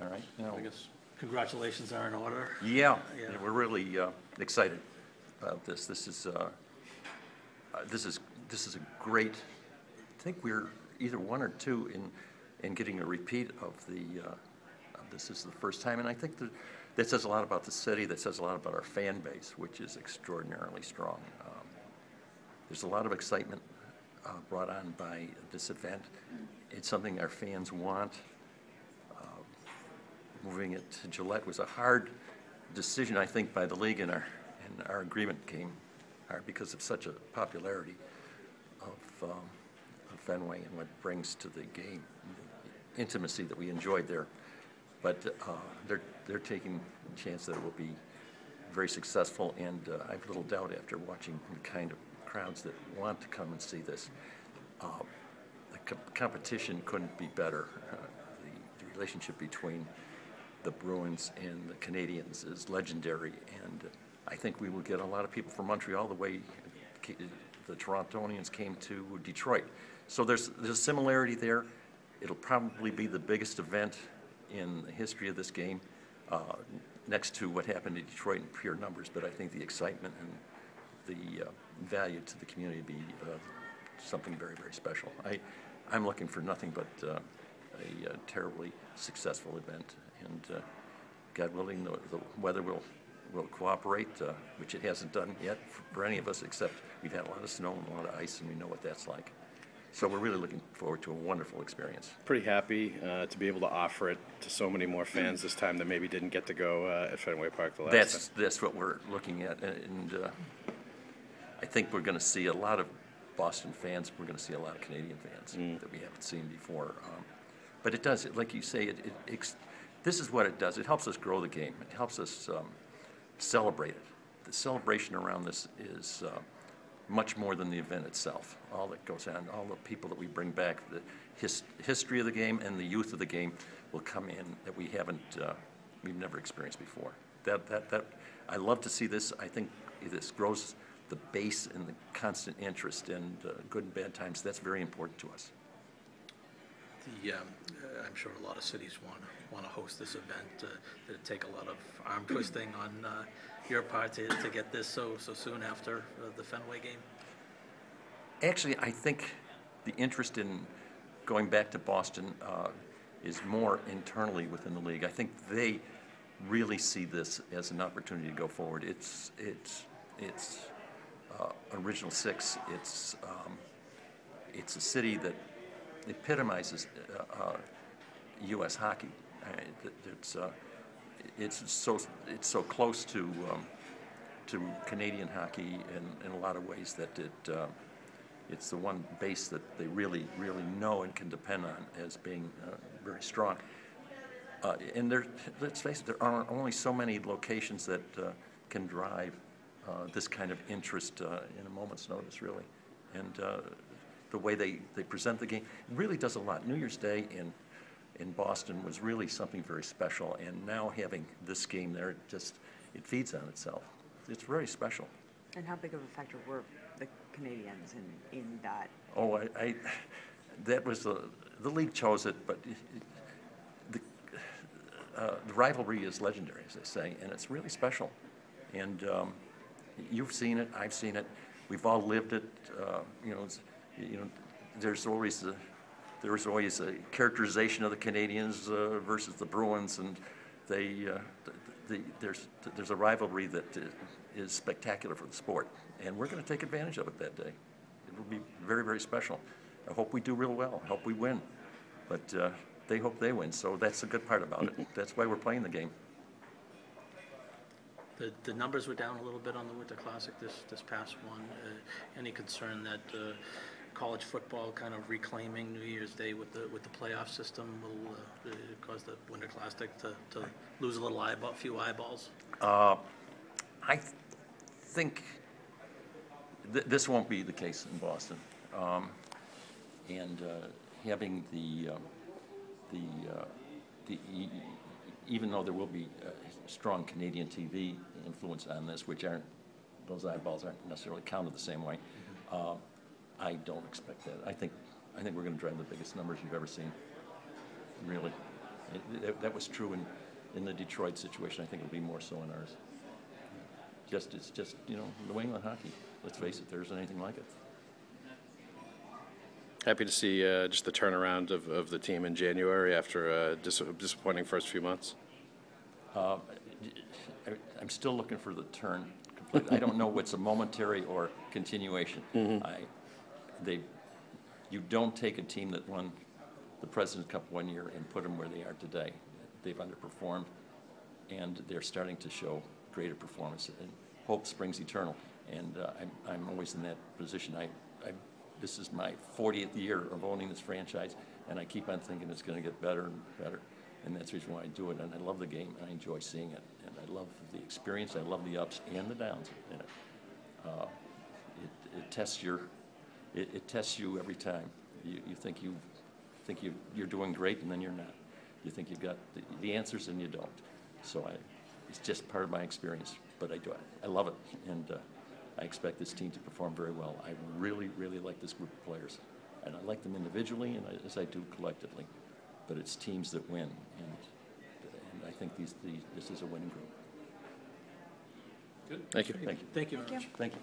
All right. I guess congratulations are in order. Yeah, we're really excited about this. This is a great. I think we're either one or two in getting a repeat of the. This is the first time, and I think that says a lot about the city. That says a lot about our fan base, which is extraordinarily strong. There's a lot of excitement brought on by this event. It's something our fans want. Moving it to Gillette was a hard decision, I think, by the league, and our agreement came hard because of such a popularity of Fenway and what it brings to the game, the intimacy that we enjoyed there. But they're taking a chance that it will be very successful, and I have little doubt after watching the kind of crowds that want to come and see this. The competition couldn't be better. The relationship between the Bruins and the Canadiens is legendary, and I think we will get a lot of people from Montreal the way the Torontonians came to Detroit. So there's a similarity there. It'll probably be the biggest event in the history of this game, next to what happened in Detroit in pure numbers, but I think the excitement and the value to the community will be something very, very special. I'm looking for nothing but a terribly successful event, and God willing, the weather will cooperate, which it hasn't done yet for any of us, except we've had a lot of snow and a lot of ice, and we know what that's like. So we're really looking forward to a wonderful experience. Pretty happy to be able to offer it to so many more fans this time that maybe didn't get to go at Fenway Park the last time. That's what we're looking at, and I think we're going to see a lot of Boston fans. We're going to see a lot of Canadian fans that we haven't seen before. But it does, like you say, this is what it does. It helps us grow the game. It helps us celebrate it. The celebration around this is much more than the event itself. All that goes on, all the people that we bring back, the history of the game and the youth of the game will come in that we've never experienced before. That I love to see this. I think this grows the base and the constant interest in good and bad times. That's very important to us. I'm sure a lot of cities want to host this event. Did it take a lot of arm twisting on your part to get this so soon after the Fenway game? Actually, I think the interest in going back to Boston is more internally within the league. I think they really see this as an opportunity to go forward. It's Original Six. It's a city that epitomizes U.S. hockey. It's so close to Canadian hockey in a lot of ways that it's the one base that they really know and can depend on as being very strong. And let's face it, there are only so many locations that can drive this kind of interest in a moment's notice, really. And the way they present the game really does a lot. New Year's Day in Boston was really something very special, and now having this game there, it feeds on itself. It's very special. And how big of a factor were the Canadiens in that? Oh, that was the league chose it, but the rivalry is legendary, as they say, and it's really special. And you've seen it, I've seen it, we've all lived it. There's always a characterization of the Canadiens versus the Bruins, and there's a rivalry that is spectacular for the sport, and we're going to take advantage of it that day. It will be very, very special. I hope we do real well. I hope we win, but they hope they win, so that's the good part about it. That's why we're playing the game. The numbers were down a little bit on the Winter Classic this past one. Any concern that college football kind of reclaiming New Year's Day with the playoff system will cause the Winter Classic to lose a few eyeballs? I think this won't be the case in Boston, and having even though there will be strong Canadian TV influence on this, those eyeballs aren't necessarily counted the same way. I don't expect that. I think we're going to drive the biggest numbers you've ever seen, really. That was true in the Detroit situation. I think it'll be more so in ours. It's just, New England hockey. Let's face it, there isn't anything like it. Happy to see just the turnaround of the team in January after a disappointing first few months. I'm still looking for the turn. I don't know what's a momentary or continuation. You don't take a team that won the President's Cup one year and put them where they are today. They've underperformed, and they're starting to show greater performance. And hope springs eternal, and I'm always in that position. This is my 40th year of owning this franchise, and I keep on thinking it's going to get better and better. And that's the reason why I do it. And I love the game, and I enjoy seeing it. And I love the experience. I love the ups and the downs in it. It tests you every time. You think you're doing great, and then you're not. You think you've got the answers, and you don't. So it's just part of my experience. But I love it, and I expect this team to perform very well. I really, really like this group of players, and I like them individually, and as I do collectively. But it's teams that win, and I think this is a winning group. Good. Thank you. Thank you. Thank you very much. Thank you.